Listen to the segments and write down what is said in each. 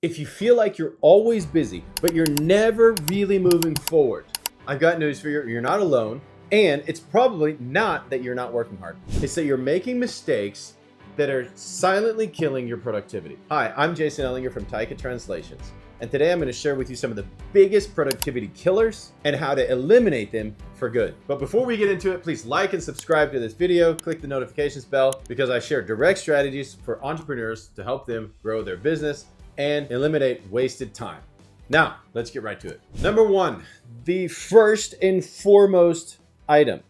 If you feel like you're always busy, but you're never really moving forward, I've got news for you. You're not alone. And it's probably not that you're not working hard. It's that you're making mistakes that are silently killing your productivity. Hi, I'm Jason Ellinger from Taika Translations. And today I'm going to share with you some of the biggest productivity killers and how to eliminate them for good. But before we get into it, please like and subscribe to this video. Click the notifications bell because I share direct strategies for entrepreneurs to help them grow their business and eliminate wasted time. Now, let's get right to it. Number one, the first and foremost item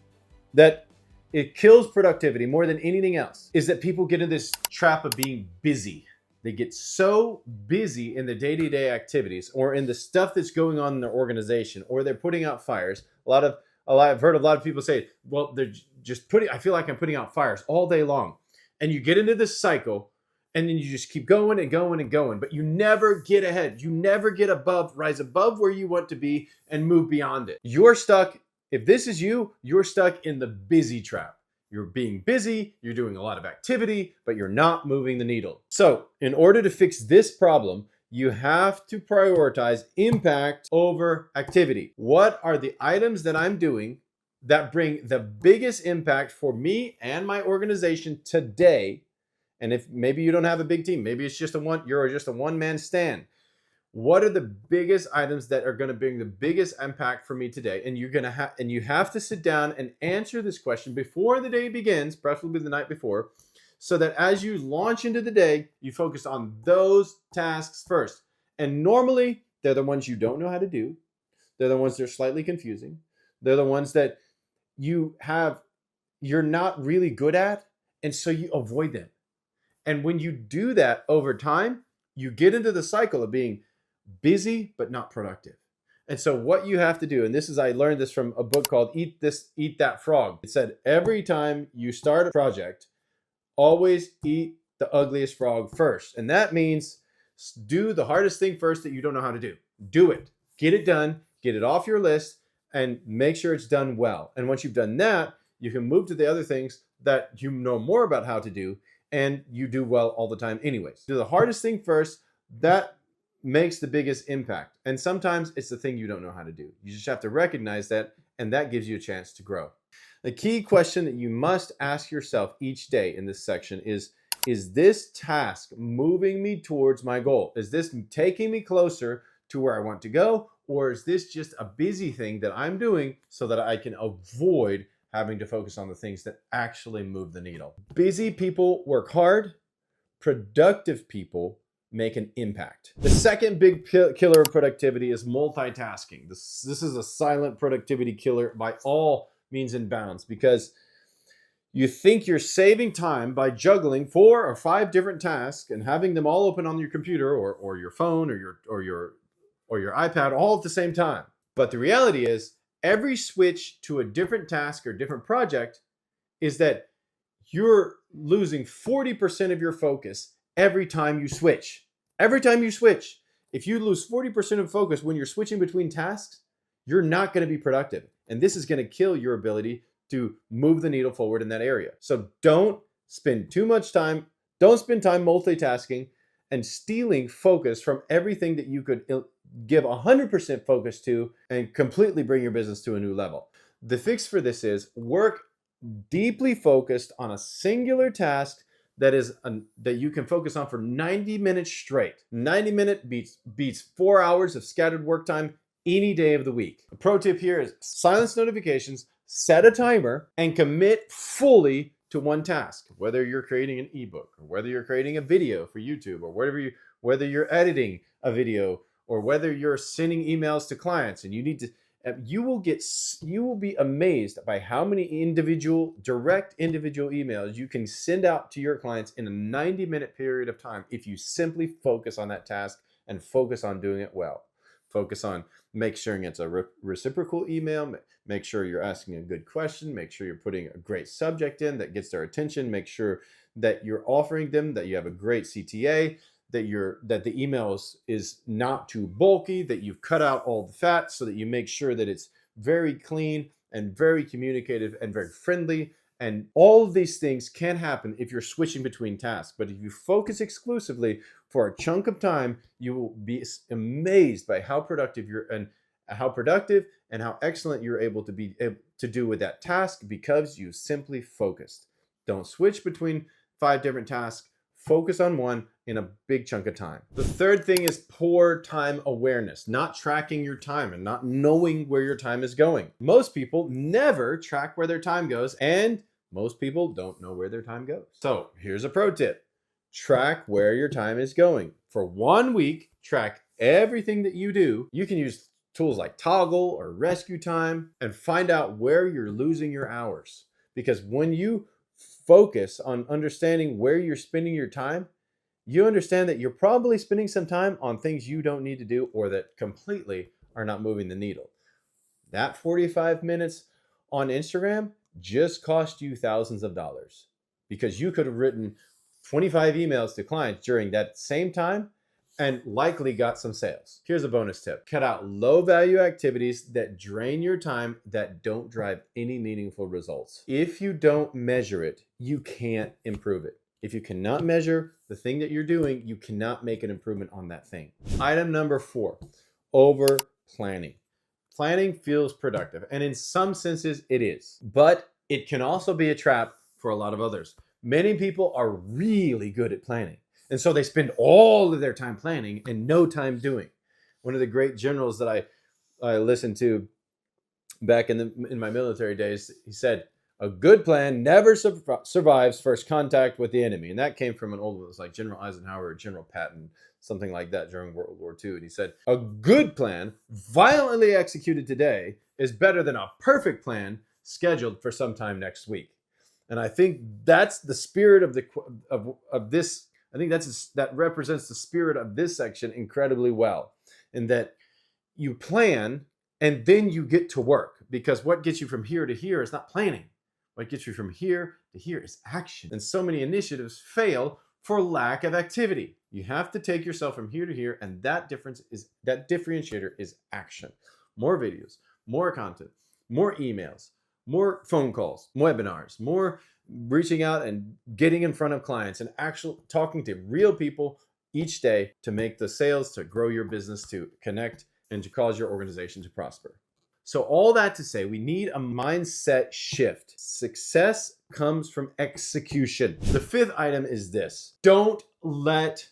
that it kills productivity more than anything else is that people get in this trap of being busy. They get so busy in the day-to-day activities or in the stuff that's going on in their organization, or they're putting out fires. I've heard a lot of people say, well, I feel like I'm putting out fires all day long. And you get into this cycle and then you just keep going and going and going, but you never get ahead. You never get rise above where you want to be and move beyond it. You're stuck. If this is you, you're stuck in the busy trap. You're being busy, you're doing a lot of activity, but you're not moving the needle. So in order to fix this problem, you have to prioritize impact over activity. What are the items that I'm doing that bring the biggest impact for me and my organization today? And if maybe you don't have a big team, maybe it's you're just a one-man stand. What are the biggest items that are going to bring the biggest impact for me today? And you have to sit down and answer this question before the day begins, preferably the night before, so that as you launch into the day, you focus on those tasks first. And normally, they're the ones you don't know how to do. They're the ones that are slightly confusing. They're the ones that you're not really good at, and so you avoid them. And when you do that over time, you get into the cycle of being busy but not productive. And so what you have to do, and I learned this from a book called Eat This, Eat That Frog. It said every time you start a project, always eat the ugliest frog first. And that means do the hardest thing first that you don't know how to do. Do it. Get it done. Get it off your list and make sure it's done well. And once you've done that, you can move to the other things that you know more about how to do and you do well all the time anyways. Do the hardest thing first. That makes the biggest impact. And sometimes it's the thing you don't know how to do. You just have to recognize that, and that gives you a chance to grow. The key question that you must ask yourself each day in this section is this task moving me towards my goal? Is this taking me closer to where I want to go? Or is this just a busy thing that I'm doing so that I can avoid having to focus on the things that actually move the needle? Busy people work hard. Productive people make an impact. The second big killer of productivity is multitasking. This is a silent productivity killer by all means and bounds, because you think you're saving time by juggling 4 or 5 different tasks and having them all open on your computer or your phone or your iPad all at the same time. But the reality is, every switch to a different task or different project is that you're losing 40% of your focus every time you switch. Every time you switch. If you lose 40% of focus when you're switching between tasks, you're not going to be productive. And this is going to kill your ability to move the needle forward in that area. So don't spend time multitasking and stealing focus from everything that you could give 100% focus to and completely bring your business to a new level. The fix for this is work deeply focused on a singular task that you can focus on for 90 minutes straight. 90 minutes beats 4 hours of scattered work time any day of the week. A pro tip here is silence notifications, set a timer, and commit fully to one task. Whether you're creating an ebook, or whether you're creating a video for YouTube, or whether you're editing a video, or whether you're sending emails to clients and you will be amazed by how many direct individual emails you can send out to your clients in a 90-minute period of time if you simply focus on that task and focus on doing it well. Focus on make sure it's a reciprocal email, make sure you're asking a good question, make sure you're putting a great subject in that gets their attention, make sure that you're offering them that you have a great CTA, that the email is not too bulky, that you've cut out all the fat so that you make sure that it's very clean and very communicative and very friendly And all of these things can happen if you're switching between tasks. But if you focus exclusively for a chunk of time, you will be amazed by how productive and how excellent you're able to do with that task because you simply focused. Don't switch between 5 different tasks. Focus on one in a big chunk of time. The third thing is poor time awareness, not tracking your time and not knowing where your time is going. Most people never track where their time goes, and most people don't know where their time goes. So here's a pro tip. Track where your time is going. For 1 week, track everything that you do. You can use tools like Toggl or Rescue Time and find out where you're losing your hours. Because when you focus on understanding where you're spending your time, you understand that you're probably spending some time on things you don't need to do or that completely are not moving the needle. That 45 minutes on Instagram just cost you thousands of dollars because you could have written 25 emails to clients during that same time and likely got some sales. Here's a bonus tip. Cut out low value activities that drain your time that don't drive any meaningful results. If you don't measure it, you can't improve it. If you cannot measure the thing that you're doing, you cannot make an improvement on that thing. Item number 4, over planning. Planning feels productive, and in some senses it is, but it can also be a trap for a lot of others. Many people are really good at planning, and so they spend all of their time planning and no time doing. One of the great generals that I listened to back in my military days, he said, "A good plan never survives first contact with the enemy." And that came from an old one. It was like General Eisenhower or General Patton, something like that during World War II. And he said, "A good plan violently executed today is better than a perfect plan scheduled for sometime next week." And I think that's the spirit of this. I think that represents the spirit of this section incredibly well, in that you plan and then you get to work, because what gets you from here to here is not planning. What gets you from here to here is action. And so many initiatives fail for lack of activity. You have to take yourself from here to here, and that differentiator is action. More videos, more content, more emails, more phone calls, webinars, more reaching out and getting in front of clients and actually talking to real people each day to make the sales, to grow your business, to connect, and to cause your organization to prosper. So all that to say, we need a mindset shift. Success comes from execution. The 5th item is this: don't let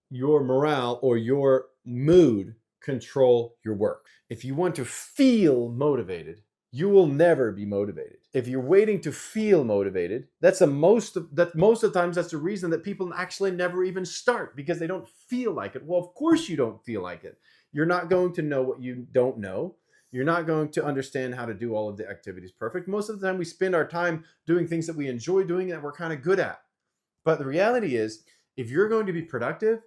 your morale or your mood control your work. If you want to feel motivated, you will never be motivated. If you're waiting to feel motivated, most of the times that's the reason that people actually never even start, because they don't feel like it. Well, of course you don't feel like it. You're not going to know what you don't know. You're not going to understand how to do all of the activities perfect. Most of the time we spend our time doing things that we enjoy doing that we're kind of good at. But the reality is, if you're going to be productive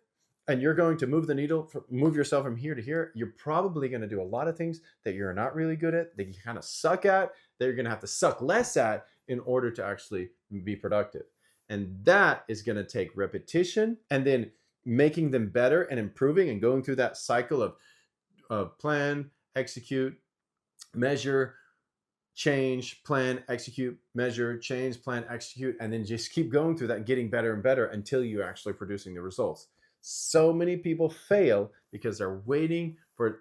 and you're going to move the needle, move yourself from here to here, you're probably going to do a lot of things that you're not really good at, that you kind of suck at, that you're going to have to suck less at in order to actually be productive. And that is going to take repetition, and then making them better and improving and going through that cycle of plan, execute, measure, change, plan, execute, measure, change, plan, execute, and then just keep going through that, getting better and better until you're actually producing the results. So many people fail because they're waiting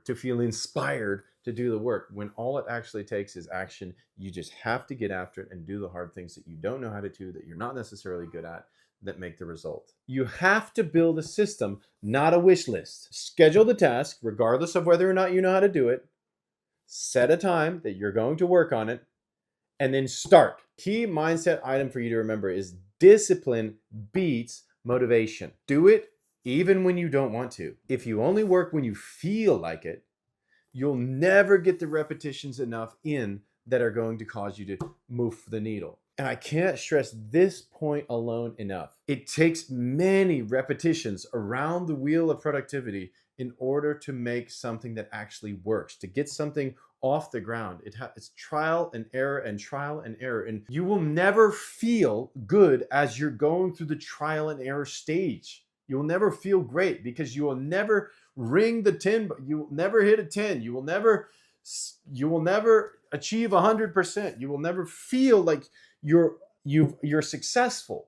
to feel inspired to do the work, when all it actually takes is action. You just have to get after it and do the hard things that you don't know how to do, that you're not necessarily good at, that make the result. You have to build a system, not a wish list. Schedule the task, regardless of whether or not you know how to do it. Set a time that you're going to work on it, and then start. Key mindset item for you to remember is discipline beats motivation. Do it even when you don't want to. If you only work when you feel like it, you'll never get the repetitions enough in that are going to cause you to move the needle. And I can't stress this point alone enough. It takes many repetitions around the wheel of productivity in order to make something that actually works, to get something off the ground. It's trial and error and trial and error. And you will never feel good as you're going through the trial and error stage. You will never feel great because you will never ring the 10, but you will never hit a 10. You will never achieve 100%. You will never feel like you're successful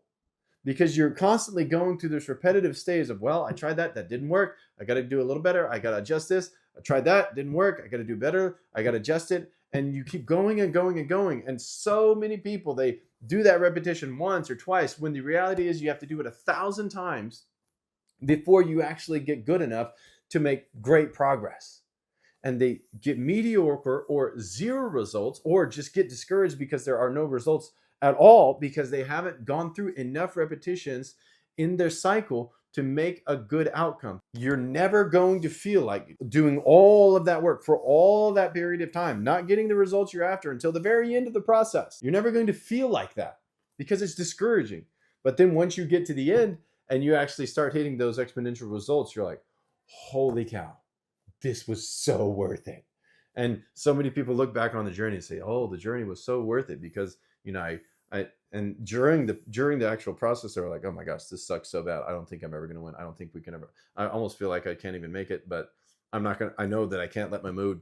because you're constantly going through this repetitive stage of, well, I tried that didn't work. I got to do a little better. I got to adjust this. I tried that, didn't work. I got to do better. I got to adjust it. And you keep going and going and going. And so many people, they do that repetition once or twice when the reality is you have to do it 1,000 times before you actually get good enough to make great progress. And they get mediocre or zero results, or just get discouraged because there are no results at all because they haven't gone through enough repetitions in their cycle to make a good outcome. You're never going to feel like doing all of that work for all that period of time, not getting the results you're after until the very end of the process. You're never going to feel like that because it's discouraging. But then once you get to the end and you actually start hitting those exponential results, you're like, holy cow, this was so worth it. And so many people look back on the journey and say, oh, the journey was so worth it because, you know, and during the actual process, they were like, oh my gosh, this sucks so bad. I don't think I'm ever going to win. I don't think we can ever. I almost feel like I can't even make it, but I'm not going to. I know that I can't let my mood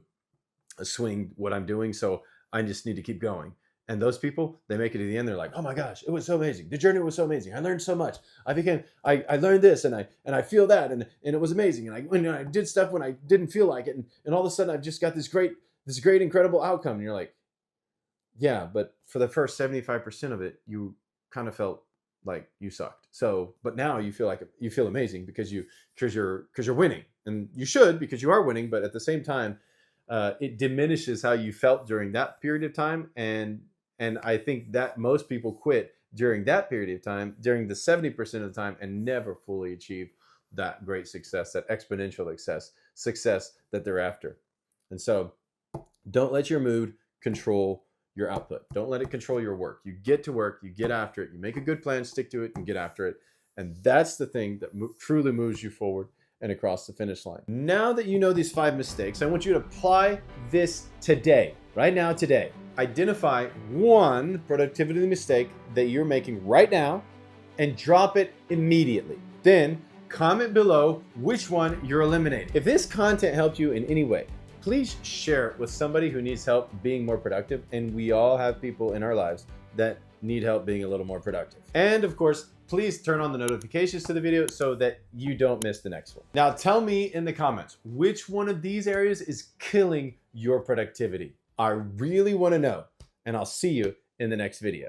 swing what I'm doing. So I just need to keep going. And those people, they make it to the end. They're like, oh my gosh, it was so amazing. The journey was so amazing. I learned so much. I learned this and I feel that. And it was amazing. And I did stuff when I didn't feel like it. And all of a sudden I've just got this great, incredible outcome. And you're like, yeah, but for the first 75% of it, you kind of felt like you sucked. So, but now you feel amazing because you're winning, and you should, because you are winning. But at the same time, it diminishes how you felt during that period of time. And I think that most people quit during that period of time, during the 70% of the time, and never fully achieve that great success, that exponential success that they're after. And so don't let your mood control your output. Don't let it control your work. You get to work, you get after it, you make a good plan, stick to it, and get after it. And that's the thing that truly moves you forward and across the finish line. Now that you know these 5 mistakes, I want you to apply this today, right now, today. Identify one productivity mistake that you're making right now and drop it immediately. Then comment below which one you're eliminating. If this content helped you in any way, please share it with somebody who needs help being more productive. And we all have people in our lives that need help being a little more productive. And of course, please turn on the notifications to the video so that you don't miss the next one. Now tell me in the comments, which one of these areas is killing your productivity? I really want to know, and I'll see you in the next video.